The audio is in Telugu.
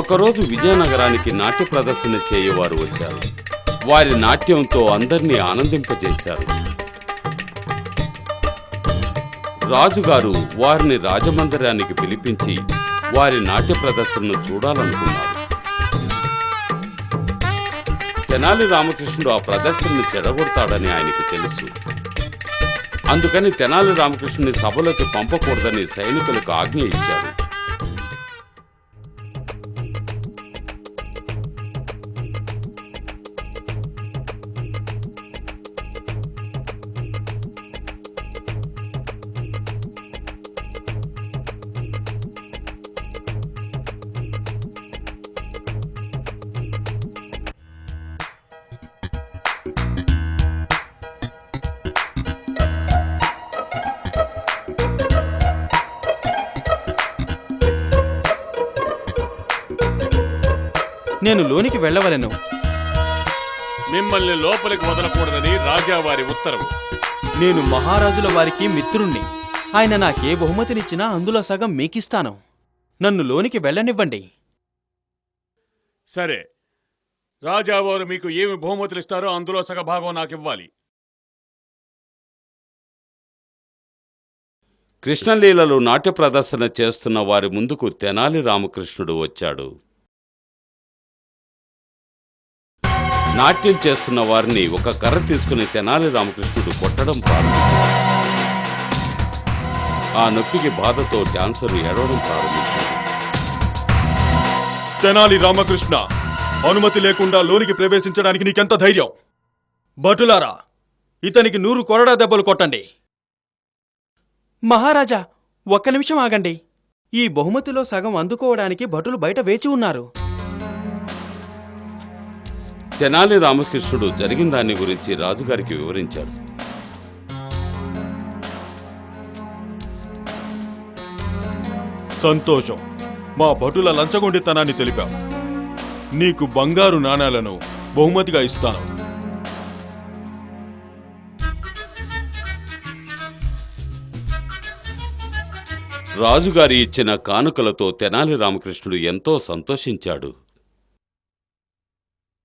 ఒకరోజు విజయనగరానికి నాట్య ప్రదర్శన చేయవారు వచ్చారు. వారి నాట్యంతో అందర్నీ ఆనందింపజేశారు. రాజుగారు వారిని రాజమందిరానికి పిలిపించి వారి నాట్య ప్రదర్శనను చూడాలనుకున్నారు. తెనాలి రామకృష్ణుడు ఆ ప్రదర్శనను చెడగొడతాడని ఆయనకు తెలుసు. అందుకని తెనాలి రామకృష్ణుని సభలోకి పంపకూడదని సైనికులకు ఆజ్ఞ ఇచ్చారు. నేను లోనికి వెళ్ళవలెను. మిమ్మల్ని లోపలికి వదలకూడదని రాజావారి ఉత్తర్వు. నేను మహారాజుల వారికి మిత్రుణ్ణి. ఆయన నాకే బహుమతినిచ్చినా అందులో సగం మీకిస్తాను. నన్ను లోనికి వెళ్ళనివ్వండి. సరే, రాజావారు మీకు ఏమి బహుమతులిస్తారో అందులో సగభాగం నాకివ్వాలి. కృష్ణలీలలు నాట్య ప్రదర్శన చేస్తున్న వారి ముందుకు తెనాలి రామకృష్ణుడు వచ్చాడు. నాట్యం చేస్తున్న వారిని ఒక కర్ర తీసుకుని తెనాలి రామకృష్ణుడు కొట్టడం ప్రారంభించాడు. ఆ నొప్పికి బాధతో డాన్సరు ఏడవడం ప్రారంభించాడు. తెనాలి రామకృష్ణ, అనుమతి లేకుండా లోనికి ప్రవేశించడానికి నీకెంత ధైర్యం? భటులారా, ఇతనికి 100 కొరడా దెబ్బలు కొట్టండి. మహారాజా, ఒక్క నిమిషం ఆగండి. ఈ బహుమతిలో సగం అందుకోవడానికి భటులు బయట వేచి ఉన్నారు. తెనాలి రామకృష్ణుడు జరిగిన దాని గురించి రాజుగారికి వివరించాడు. సంతోషం, మా భటుల లంచగొండితనాన్ని తెలిపావు. నీకు బంగారు నాణేలను బహుమతిగా ఇస్తాను. రాజుగారి ఇచ్చిన కానుకలతో తెనాలి రామకృష్ణుడు ఎంతో సంతోషించాడు.